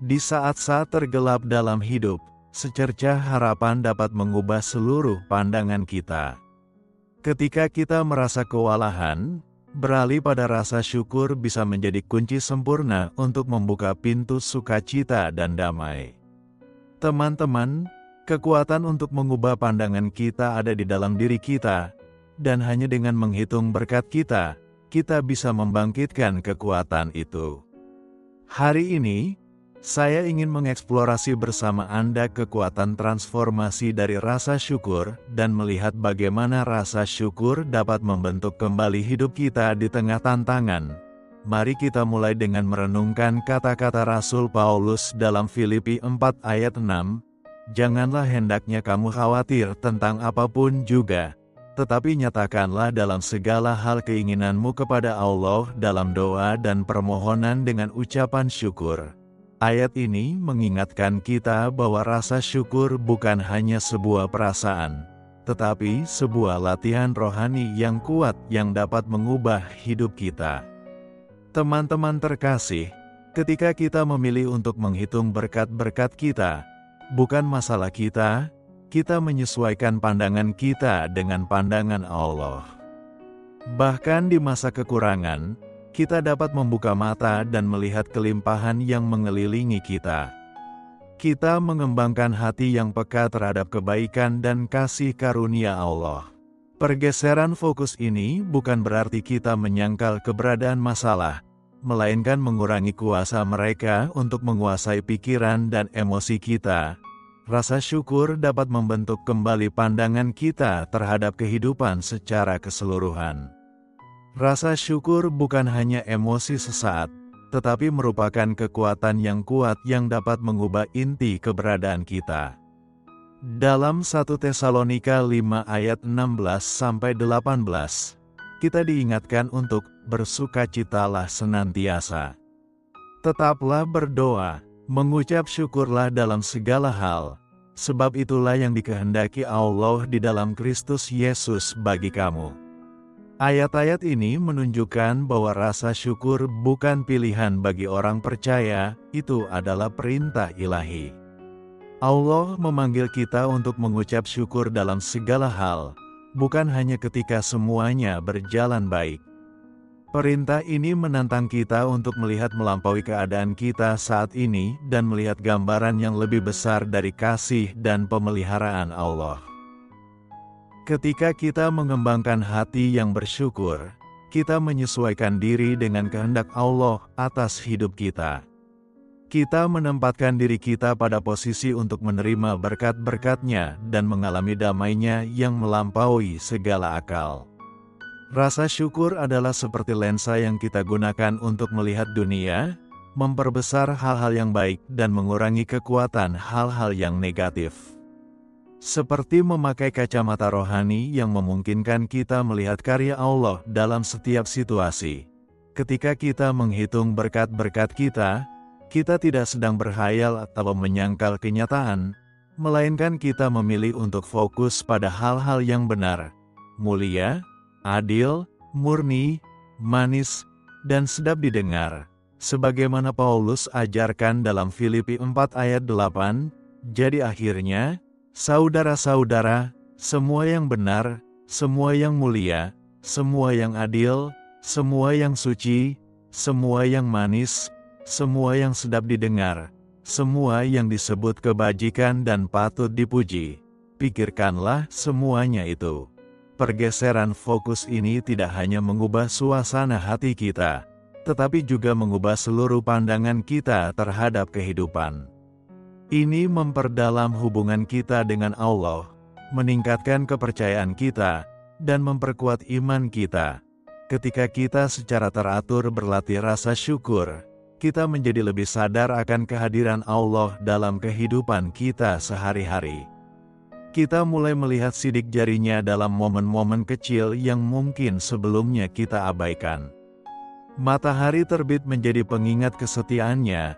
Di saat-saat tergelap dalam hidup, secercah harapan dapat mengubah seluruh pandangan kita. Ketika kita merasa kewalahan, beralih pada rasa syukur bisa menjadi kunci sempurna untuk membuka pintu sukacita dan damai. Teman-teman, kekuatan untuk mengubah pandangan kita ada di dalam diri kita, dan hanya dengan menghitung berkat kita bisa membangkitkan kekuatan itu. Hari ini, saya ingin mengeksplorasi bersama Anda kekuatan transformasi dari rasa syukur dan melihat bagaimana rasa syukur dapat membentuk kembali hidup kita di tengah tantangan. Mari kita mulai dengan merenungkan kata-kata Rasul Paulus dalam Filipi 4 ayat 6. Janganlah hendaknya kamu khawatir tentang apapun juga, tetapi nyatakanlah dalam segala hal keinginanmu kepada Allah dalam doa dan permohonan dengan ucapan syukur. Ayat ini mengingatkan kita bahwa rasa syukur bukan hanya sebuah perasaan, tetapi sebuah latihan rohani yang kuat yang dapat mengubah hidup kita. Teman-teman terkasih, ketika kita memilih untuk menghitung berkat-berkat kita, bukan masalah kita menyesuaikan pandangan kita dengan pandangan Allah. Bahkan di masa kekurangan, kita dapat membuka mata dan melihat kelimpahan yang mengelilingi kita. Kita mengembangkan hati yang peka terhadap kebaikan dan kasih karunia Allah. Pergeseran fokus ini bukan berarti kita menyangkal keberadaan masalah, melainkan mengurangi kuasa mereka untuk menguasai pikiran dan emosi kita. Rasa syukur dapat membentuk kembali pandangan kita terhadap kehidupan secara keseluruhan. Rasa syukur bukan hanya emosi sesaat, tetapi merupakan kekuatan yang kuat yang dapat mengubah inti keberadaan kita. Dalam 1 Tesalonika 5 ayat 16-18, kita diingatkan untuk bersukacitalah senantiasa. Tetaplah berdoa, mengucap syukurlah dalam segala hal, sebab itulah yang dikehendaki Allah di dalam Kristus Yesus bagi kamu. Ayat-ayat ini menunjukkan bahwa rasa syukur bukan pilihan bagi orang percaya, itu adalah perintah ilahi. Allah memanggil kita untuk mengucap syukur dalam segala hal, bukan hanya ketika semuanya berjalan baik. Perintah ini menantang kita untuk melihat melampaui keadaan kita saat ini dan melihat gambaran yang lebih besar dari kasih dan pemeliharaan Allah. Ketika kita mengembangkan hati yang bersyukur, kita menyesuaikan diri dengan kehendak Allah atas hidup kita. Kita menempatkan diri kita pada posisi untuk menerima berkat-berkat-Nya dan mengalami damai-Nya yang melampaui segala akal. Rasa syukur adalah seperti lensa yang kita gunakan untuk melihat dunia, memperbesar hal-hal yang baik dan mengurangi kekuatan hal-hal yang negatif. Seperti memakai kacamata rohani yang memungkinkan kita melihat karya Allah dalam setiap situasi. Ketika kita menghitung berkat-berkat kita tidak sedang berhayal atau menyangkal kenyataan, melainkan kita memilih untuk fokus pada hal-hal yang benar, mulia, adil, murni, manis, dan sedap didengar. Sebagaimana Paulus ajarkan dalam Filipi 4 ayat 8, jadi akhirnya, saudara-saudara, semua yang benar, semua yang mulia, semua yang adil, semua yang suci, semua yang manis, semua yang sedap didengar, semua yang disebut kebajikan dan patut dipuji, pikirkanlah semuanya itu. Pergeseran fokus ini tidak hanya mengubah suasana hati kita, tetapi juga mengubah seluruh pandangan kita terhadap kehidupan. Ini memperdalam hubungan kita dengan Allah, meningkatkan kepercayaan kita, dan memperkuat iman kita. Ketika kita secara teratur berlatih rasa syukur, kita menjadi lebih sadar akan kehadiran Allah dalam kehidupan kita sehari-hari. Kita mulai melihat sidik jarinya dalam momen-momen kecil yang mungkin sebelumnya kita abaikan. Matahari terbit menjadi pengingat kesetiaannya,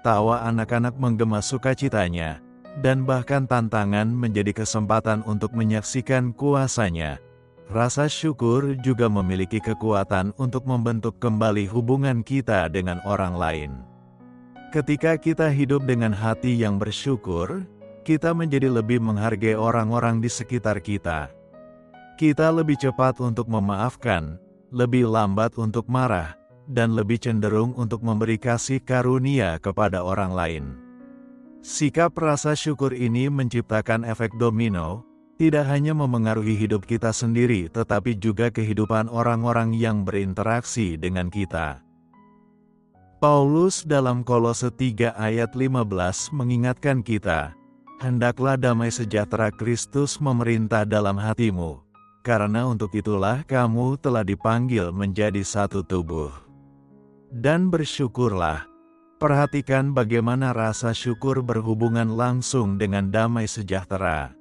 tawa anak-anak menggema sukacitanya, dan bahkan tantangan menjadi kesempatan untuk menyaksikan kuasanya. Rasa syukur juga memiliki kekuatan untuk membentuk kembali hubungan kita dengan orang lain. Ketika kita hidup dengan hati yang bersyukur, kita menjadi lebih menghargai orang-orang di sekitar kita. Kita lebih cepat untuk memaafkan, lebih lambat untuk marah, dan lebih cenderung untuk memberi kasih karunia kepada orang lain. Sikap rasa syukur ini menciptakan efek domino, tidak hanya memengaruhi hidup kita sendiri tetapi juga kehidupan orang-orang yang berinteraksi dengan kita. Paulus dalam Kolose 3 ayat 15 mengingatkan kita, hendaklah damai sejahtera Kristus memerintah dalam hatimu, karena untuk itulah kamu telah dipanggil menjadi satu tubuh. Dan bersyukurlah. Perhatikan bagaimana rasa syukur berhubungan langsung dengan damai sejahtera.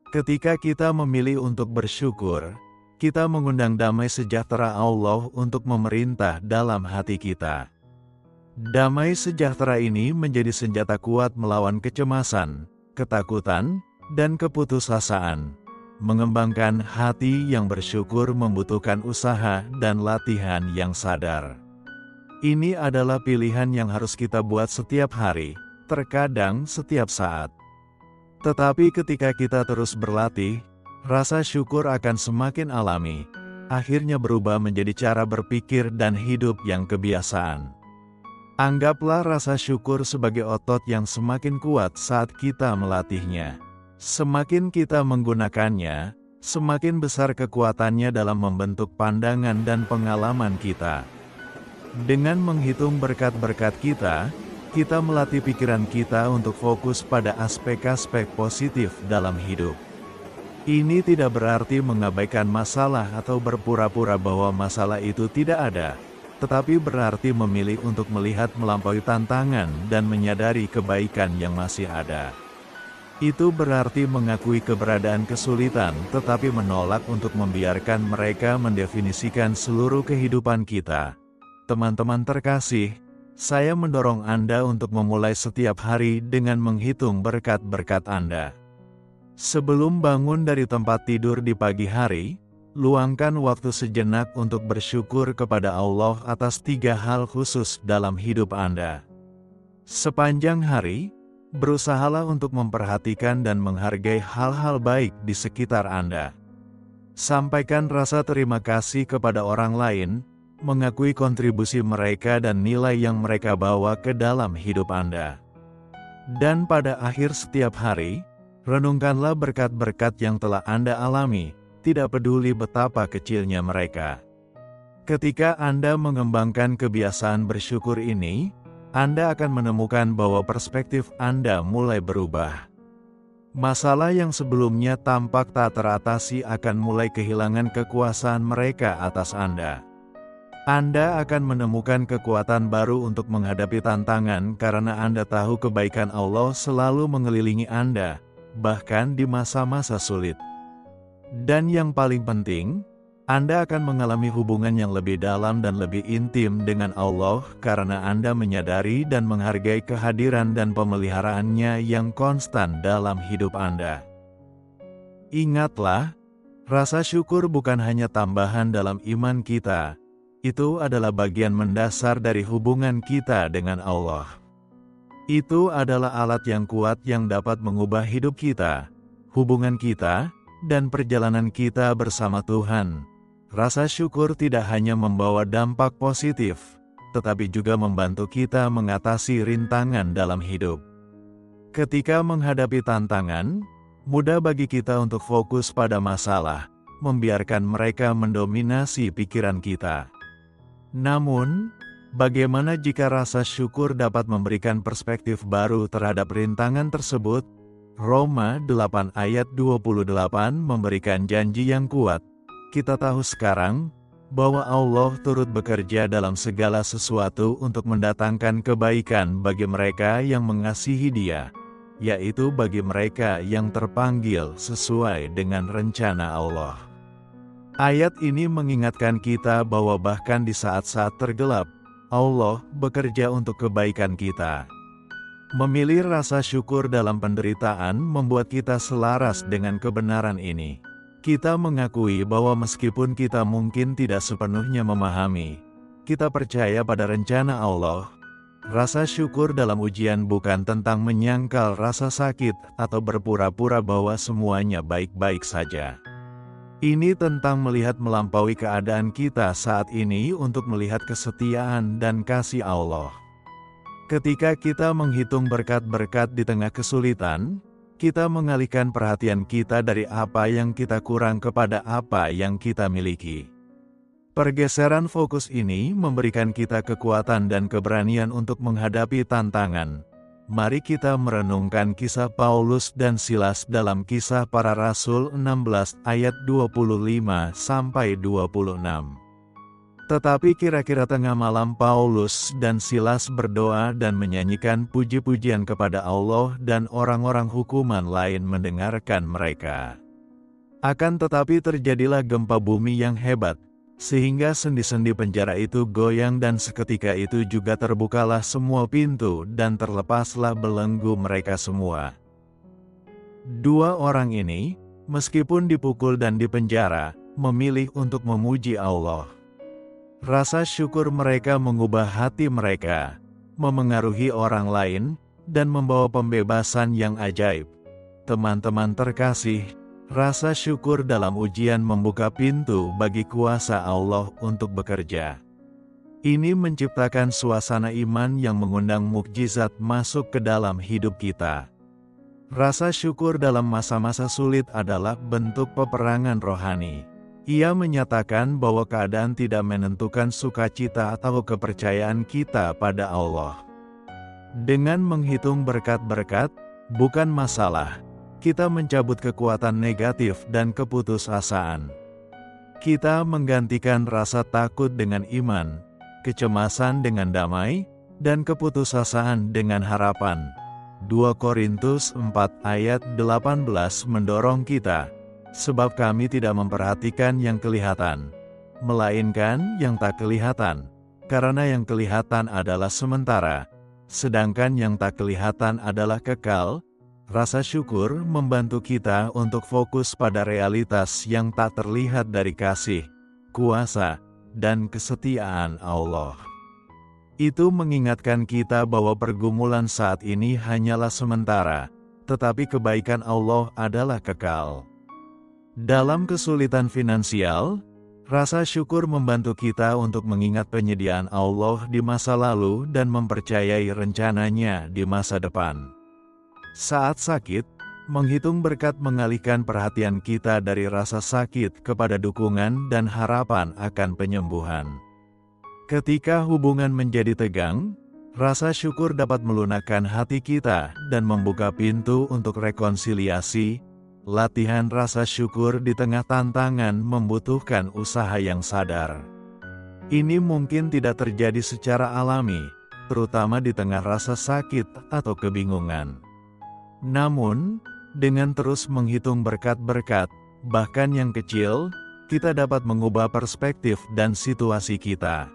Ketika kita memilih untuk bersyukur, kita mengundang damai sejahtera Allah untuk memerintah dalam hati kita. Damai sejahtera ini menjadi senjata kuat melawan kecemasan, ketakutan, dan keputusasaan. Mengembangkan hati yang bersyukur membutuhkan usaha dan latihan yang sadar. Ini adalah pilihan yang harus kita buat setiap hari, terkadang setiap saat. Tetapi ketika kita terus berlatih, rasa syukur akan semakin alami, akhirnya berubah menjadi cara berpikir dan hidup yang kebiasaan. Anggaplah rasa syukur sebagai otot yang semakin kuat saat kita melatihnya. Semakin kita menggunakannya, semakin besar kekuatannya dalam membentuk pandangan dan pengalaman kita. Dengan menghitung berkat-berkat kita melatih pikiran kita untuk fokus pada aspek-aspek positif dalam hidup. Ini tidak berarti mengabaikan masalah atau berpura-pura bahwa masalah itu tidak ada. Tetapi berarti memilih untuk melihat melampaui tantangan dan menyadari kebaikan yang masih ada. Itu berarti mengakui keberadaan kesulitan tetapi menolak untuk membiarkan mereka mendefinisikan seluruh kehidupan kita. Teman-teman terkasih, saya mendorong Anda untuk memulai setiap hari dengan menghitung berkat-berkat Anda. Sebelum bangun dari tempat tidur di pagi hari, luangkan waktu sejenak untuk bersyukur kepada Allah atas 3 hal khusus dalam hidup Anda. Sepanjang hari, berusahalah untuk memperhatikan dan menghargai hal-hal baik di sekitar Anda. Sampaikan rasa terima kasih kepada orang lain, mengakui kontribusi mereka dan nilai yang mereka bawa ke dalam hidup Anda. Dan pada akhir setiap hari, renungkanlah berkat-berkat yang telah Anda alami, tidak peduli betapa kecilnya mereka. Ketika Anda mengembangkan kebiasaan bersyukur ini, Anda akan menemukan bahwa perspektif Anda mulai berubah. Masalah yang sebelumnya tampak tak teratasi akan mulai kehilangan kekuasaan mereka atas Anda. Anda akan menemukan kekuatan baru untuk menghadapi tantangan karena Anda tahu kebaikan Allah selalu mengelilingi Anda, bahkan di masa-masa sulit. Dan yang paling penting, Anda akan mengalami hubungan yang lebih dalam dan lebih intim dengan Allah karena Anda menyadari dan menghargai kehadiran dan pemeliharaannya yang konstan dalam hidup Anda. Ingatlah, rasa syukur bukan hanya tambahan dalam iman kita, itu adalah bagian mendasar dari hubungan kita dengan Allah. Itu adalah alat yang kuat yang dapat mengubah hidup kita, hubungan kita, dan perjalanan kita bersama Tuhan. Rasa syukur tidak hanya membawa dampak positif, tetapi juga membantu kita mengatasi rintangan dalam hidup. Ketika menghadapi tantangan, mudah bagi kita untuk fokus pada masalah, membiarkan mereka mendominasi pikiran kita. Namun, bagaimana jika rasa syukur dapat memberikan perspektif baru terhadap rintangan tersebut? Roma 8 ayat 28 memberikan janji yang kuat. Kita tahu sekarang, bahwa Allah turut bekerja dalam segala sesuatu untuk mendatangkan kebaikan bagi mereka yang mengasihi Dia, yaitu bagi mereka yang terpanggil sesuai dengan rencana Allah. Ayat ini mengingatkan kita bahwa bahkan di saat-saat tergelap, Allah bekerja untuk kebaikan kita. Memilih rasa syukur dalam penderitaan membuat kita selaras dengan kebenaran ini. Kita mengakui bahwa meskipun kita mungkin tidak sepenuhnya memahami, kita percaya pada rencana Allah, Rasa syukur dalam ujian bukan tentang menyangkal rasa sakit atau berpura-pura bahwa semuanya baik-baik saja. Ini tentang melihat melampaui keadaan kita saat ini untuk melihat kesetiaan dan kasih Allah. Ketika kita menghitung berkat-berkat di tengah kesulitan, kita mengalihkan perhatian kita dari apa yang kita kurang kepada apa yang kita miliki. Pergeseran fokus ini memberikan kita kekuatan dan keberanian untuk menghadapi tantangan. Mari kita merenungkan kisah Paulus dan Silas dalam Kisah Para Rasul 16 ayat 25-26. Tetapi kira-kira tengah malam Paulus dan Silas berdoa dan menyanyikan puji-pujian kepada Allah dan orang-orang hukuman lain mendengarkan mereka. Akan tetapi terjadilah gempa bumi yang hebat, sehingga sendi-sendi penjara itu goyang dan seketika itu juga terbukalah semua pintu dan terlepaslah belenggu mereka semua. Dua orang ini, meskipun dipukul dan dipenjara, memilih untuk memuji Allah. Rasa syukur mereka mengubah hati mereka, memengaruhi orang lain, dan membawa pembebasan yang ajaib. Teman-teman terkasih, rasa syukur dalam ujian membuka pintu bagi kuasa Allah untuk bekerja. Ini menciptakan suasana iman yang mengundang mukjizat masuk ke dalam hidup kita. Rasa syukur dalam masa-masa sulit adalah bentuk peperangan rohani. Ia menyatakan bahwa keadaan tidak menentukan sukacita atau kepercayaan kita pada Allah. Dengan menghitung berkat-berkat, bukan masalah, kita mencabut kekuatan negatif dan keputusasaan. Kita menggantikan rasa takut dengan iman, kecemasan dengan damai, dan keputusasaan dengan harapan. 2 Korintus 4 ayat 18 mendorong kita, sebab kami tidak memperhatikan yang kelihatan, melainkan yang tak kelihatan, karena yang kelihatan adalah sementara, sedangkan yang tak kelihatan adalah kekal. Rasa syukur membantu kita untuk fokus pada realitas yang tak terlihat dari kasih, kuasa, dan kesetiaan Allah. Itu mengingatkan kita bahwa pergumulan saat ini hanyalah sementara, tetapi kebaikan Allah adalah kekal. Dalam kesulitan finansial, rasa syukur membantu kita untuk mengingat penyediaan Allah di masa lalu dan mempercayai rencananya di masa depan. Saat sakit, menghitung berkat mengalihkan perhatian kita dari rasa sakit kepada dukungan dan harapan akan penyembuhan. Ketika hubungan menjadi tegang, rasa syukur dapat melunakkan hati kita dan membuka pintu untuk rekonsiliasi. Latihan rasa syukur di tengah tantangan membutuhkan usaha yang sadar. Ini mungkin tidak terjadi secara alami, terutama di tengah rasa sakit atau kebingungan. Namun, dengan terus menghitung berkat-berkat, bahkan yang kecil, kita dapat mengubah perspektif dan situasi kita.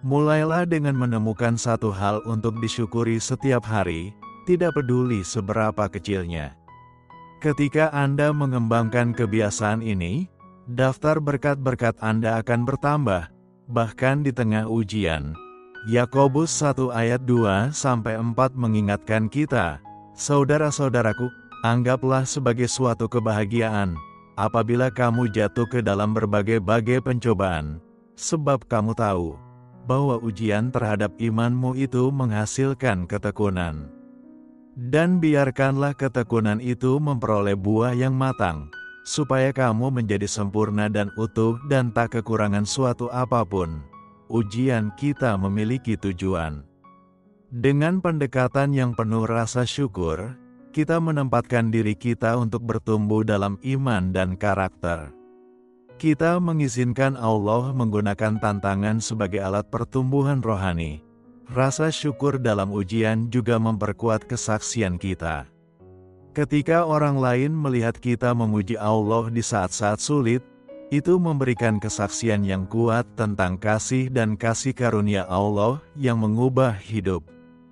Mulailah dengan menemukan satu hal untuk disyukuri setiap hari, tidak peduli seberapa kecilnya. Ketika Anda mengembangkan kebiasaan ini, daftar berkat-berkat Anda akan bertambah, bahkan di tengah ujian. Yakobus 1 ayat 2-4 mengingatkan kita, saudara-saudaraku, anggaplah sebagai suatu kebahagiaan, apabila kamu jatuh ke dalam berbagai-bagai pencobaan, sebab kamu tahu, bahwa ujian terhadap imanmu itu menghasilkan ketekunan. Dan biarkanlah ketekunan itu memperoleh buah yang matang, supaya kamu menjadi sempurna dan utuh dan tak kekurangan suatu apapun. Ujian kita memiliki tujuan. Dengan pendekatan yang penuh rasa syukur, kita menempatkan diri kita untuk bertumbuh dalam iman dan karakter. Kita mengizinkan Allah menggunakan tantangan sebagai alat pertumbuhan rohani. Rasa syukur dalam ujian juga memperkuat kesaksian kita. Ketika orang lain melihat kita memuji Allah di saat-saat sulit, itu memberikan kesaksian yang kuat tentang kasih dan kasih karunia Allah yang mengubah hidup.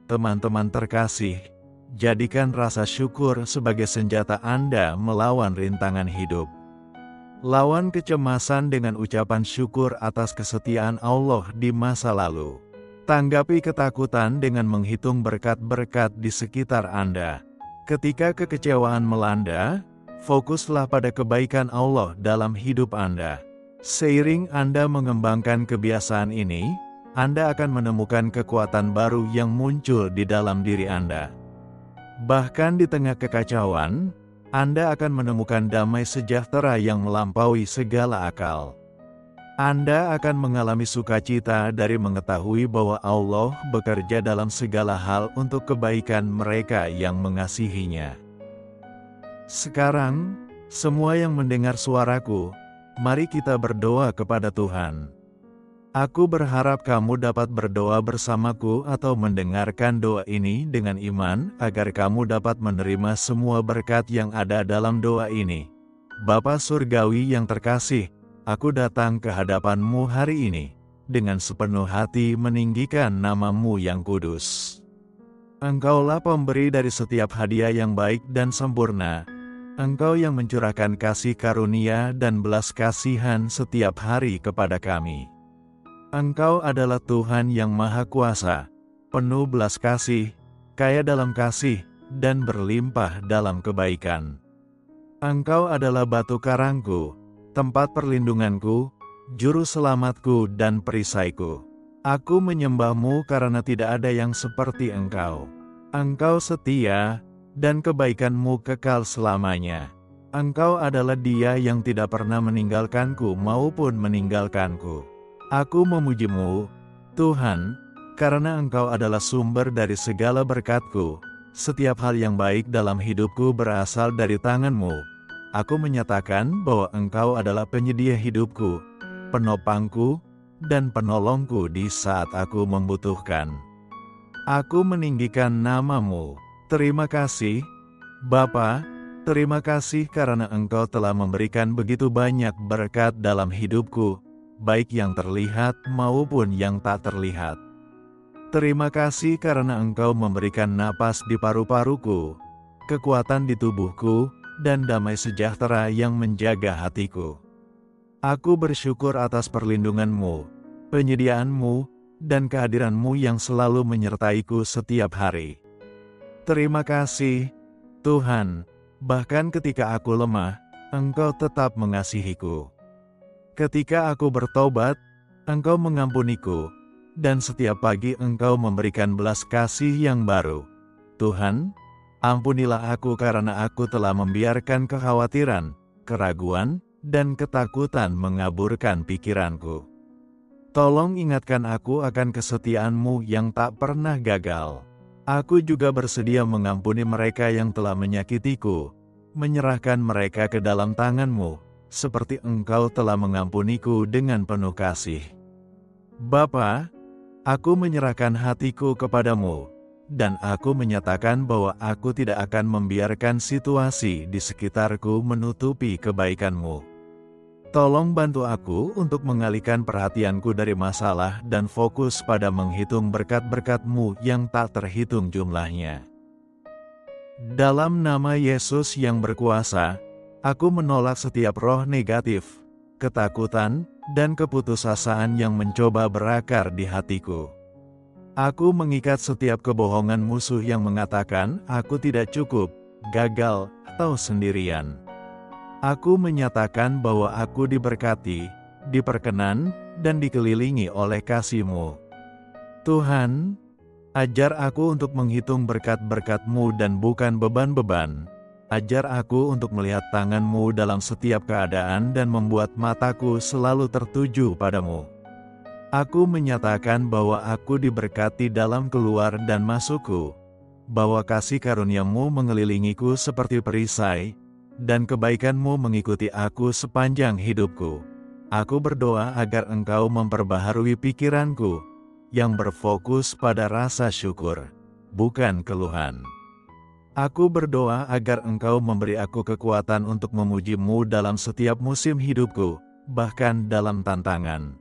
Teman-teman terkasih, jadikan rasa syukur sebagai senjata Anda melawan rintangan hidup. Lawan kecemasan dengan ucapan syukur atas kesetiaan Allah di masa lalu. Tanggapi ketakutan dengan menghitung berkat-berkat di sekitar Anda. Ketika kekecewaan melanda, fokuslah pada kebaikan Allah dalam hidup Anda. Seiring Anda mengembangkan kebiasaan ini, Anda akan menemukan kekuatan baru yang muncul di dalam diri Anda. Bahkan di tengah kekacauan, Anda akan menemukan damai sejahtera yang melampaui segala akal. Anda akan mengalami sukacita dari mengetahui bahwa Allah bekerja dalam segala hal untuk kebaikan mereka yang mengasihinya. Sekarang, semua yang mendengar suaraku, mari kita berdoa kepada Tuhan. Aku berharap kamu dapat berdoa bersamaku atau mendengarkan doa ini dengan iman agar kamu dapat menerima semua berkat yang ada dalam doa ini. Bapa Surgawi yang terkasih, aku datang ke hadapan-Mu hari ini, dengan sepenuh hati meninggikan nama-Mu yang kudus. Engkaulah pemberi dari setiap hadiah yang baik dan sempurna. Engkau yang mencurahkan kasih karunia dan belas kasihan setiap hari kepada kami. Engkau adalah Tuhan yang Maha Kuasa, penuh belas kasih, kaya dalam kasih, dan berlimpah dalam kebaikan. Engkau adalah batu karangku, tempat perlindunganku, juru selamatku dan perisaiku. Aku menyembah-Mu karena tidak ada yang seperti Engkau. Engkau setia, dan kebaikan-Mu kekal selamanya. Engkau adalah Dia yang tidak pernah meninggalkanku maupun meninggalkanku. Aku memuji-Mu, Tuhan, karena Engkau adalah sumber dari segala berkat-Ku. Setiap hal yang baik dalam hidupku berasal dari tangan-Mu. Aku menyatakan bahwa Engkau adalah penyedia hidupku, penopangku, dan penolongku di saat aku membutuhkan. Aku meninggikan nama-Mu. Terima kasih, Bapa. Terima kasih karena Engkau telah memberikan begitu banyak berkat dalam hidupku, baik yang terlihat maupun yang tak terlihat. Terima kasih karena Engkau memberikan napas di paru-paruku, kekuatan di tubuhku, dan damai sejahtera yang menjaga hatiku. Aku bersyukur atas perlindungan-Mu, penyediaan-Mu, dan kehadiran-Mu yang selalu menyertaiku setiap hari. Terima kasih, Tuhan, bahkan ketika aku lemah, Engkau tetap mengasihiku. Ketika aku bertobat, Engkau mengampuniku, dan setiap pagi Engkau memberikan belas kasih yang baru. Tuhan, ampunilah aku karena aku telah membiarkan kekhawatiran, keraguan, dan ketakutan mengaburkan pikiranku. Tolong ingatkan aku akan kesetiaan-Mu yang tak pernah gagal. Aku juga bersedia mengampuni mereka yang telah menyakitiku, menyerahkan mereka ke dalam tangan-Mu, seperti Engkau telah mengampuniku dengan penuh kasih. Bapa, aku menyerahkan hatiku kepadamu, dan aku menyatakan bahwa aku tidak akan membiarkan situasi di sekitarku menutupi kebaikan-Mu. Tolong bantu aku untuk mengalihkan perhatianku dari masalah dan fokus pada menghitung berkat-berkat-Mu yang tak terhitung jumlahnya. Dalam nama Yesus yang berkuasa, aku menolak setiap roh negatif, ketakutan, dan keputusasaan yang mencoba berakar di hatiku. Aku mengikat setiap kebohongan musuh yang mengatakan aku tidak cukup, gagal, atau sendirian. Aku menyatakan bahwa aku diberkati, diperkenan, dan dikelilingi oleh kasih-Mu. Tuhan, ajar aku untuk menghitung berkat-berkat-Mu dan bukan beban-beban. Ajar aku untuk melihat tangan-Mu dalam setiap keadaan dan membuat mataku selalu tertuju padamu. Aku menyatakan bahwa aku diberkati dalam keluar dan masukku, bahwa kasih karunia-Mu mengelilingiku seperti perisai, dan kebaikan-Mu mengikuti aku sepanjang hidupku. Aku berdoa agar Engkau memperbaharui pikiranku, yang berfokus pada rasa syukur, bukan keluhan. Aku berdoa agar Engkau memberi aku kekuatan untuk memuji-Mu dalam setiap musim hidupku, bahkan dalam tantangan.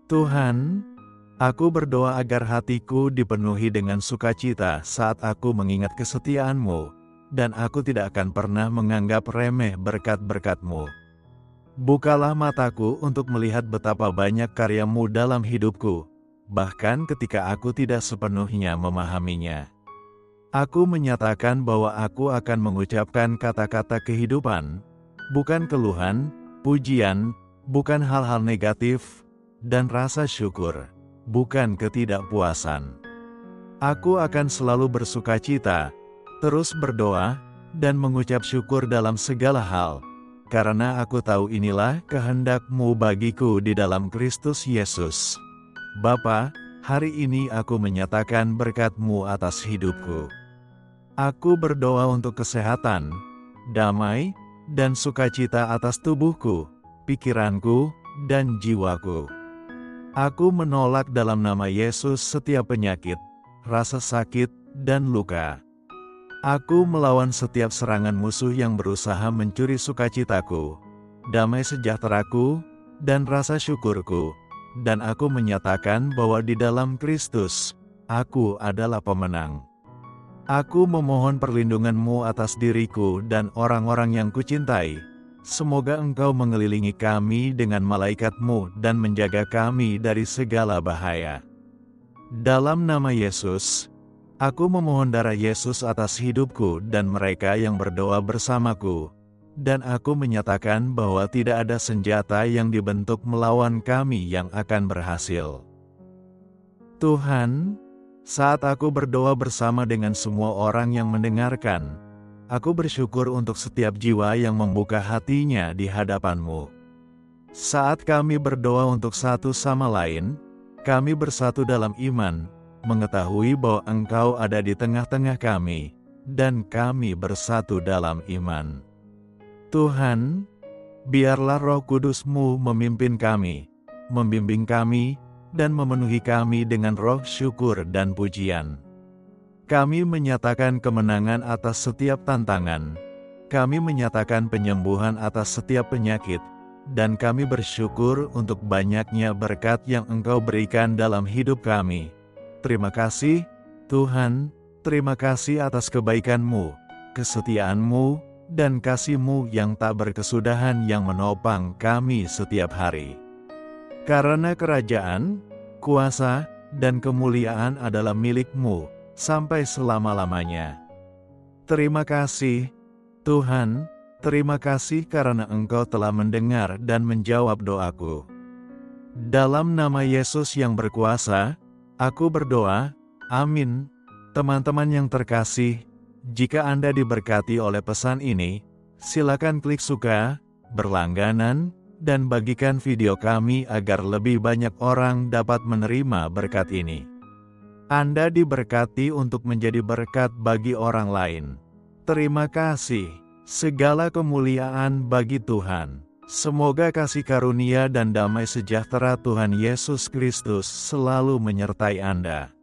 Tuhan, aku berdoa agar hatiku dipenuhi dengan sukacita saat aku mengingat kesetiaan-Mu, dan aku tidak akan pernah menganggap remeh berkat-berkat-Mu. Bukalah mataku untuk melihat betapa banyak karya-Mu dalam hidupku, bahkan ketika aku tidak sepenuhnya memahaminya. Aku menyatakan bahwa aku akan mengucapkan kata-kata kehidupan, bukan keluhan, pujian, bukan hal-hal negatif, dan rasa syukur, bukan ketidakpuasan. Aku akan selalu bersukacita, terus berdoa, dan mengucap syukur dalam segala hal, karena aku tahu inilah kehendak-Mu bagiku di dalam Kristus Yesus. Bapa, hari ini aku menyatakan berkat-Mu atas hidupku. Aku berdoa untuk kesehatan, damai, dan sukacita atas tubuhku, pikiranku, dan jiwaku. Aku menolak dalam nama Yesus setiap penyakit, rasa sakit, dan luka. Aku melawan setiap serangan musuh yang berusaha mencuri sukacitaku, damai sejahteraku, dan rasa syukurku, dan aku menyatakan bahwa di dalam Kristus, aku adalah pemenang. Aku memohon perlindungan-Mu atas diriku dan orang-orang yang kucintai. Semoga Engkau mengelilingi kami dengan malaikat-Mu dan menjaga kami dari segala bahaya. Dalam nama Yesus, aku memohon darah Yesus atas hidupku dan mereka yang berdoa bersamaku, dan aku menyatakan bahwa tidak ada senjata yang dibentuk melawan kami yang akan berhasil. Tuhan, saat aku berdoa bersama dengan semua orang yang mendengarkan, aku bersyukur untuk setiap jiwa yang membuka hatinya di hadapan-Mu. Saat kami berdoa untuk satu sama lain, kami bersatu dalam iman, mengetahui bahwa Engkau ada di tengah-tengah kami, dan kami bersatu dalam iman. Tuhan, biarlah Roh Kudus-Mu memimpin kami, membimbing kami, dan memenuhi kami dengan roh syukur dan pujian. Kami menyatakan kemenangan atas setiap tantangan, kami menyatakan penyembuhan atas setiap penyakit, dan kami bersyukur untuk banyaknya berkat yang Engkau berikan dalam hidup kami. Terima kasih, Tuhan, terima kasih atas kebaikan-Mu, kesetiaan-Mu, dan kasih-Mu yang tak berkesudahan yang menopang kami setiap hari. Karena kerajaan, kuasa, dan kemuliaan adalah milik-Mu sampai selama-lamanya. Terima kasih, Tuhan, terima kasih karena Engkau telah mendengar dan menjawab doaku. Dalam nama Yesus yang berkuasa, aku berdoa, amin. Teman-teman yang terkasih, jika Anda diberkati oleh pesan ini, silakan klik suka, berlangganan, dan bagikan video kami agar lebih banyak orang dapat menerima berkat ini. Anda diberkati untuk menjadi berkat bagi orang lain. Terima kasih. Segala kemuliaan bagi Tuhan. Semoga kasih karunia dan damai sejahtera Tuhan Yesus Kristus selalu menyertai Anda.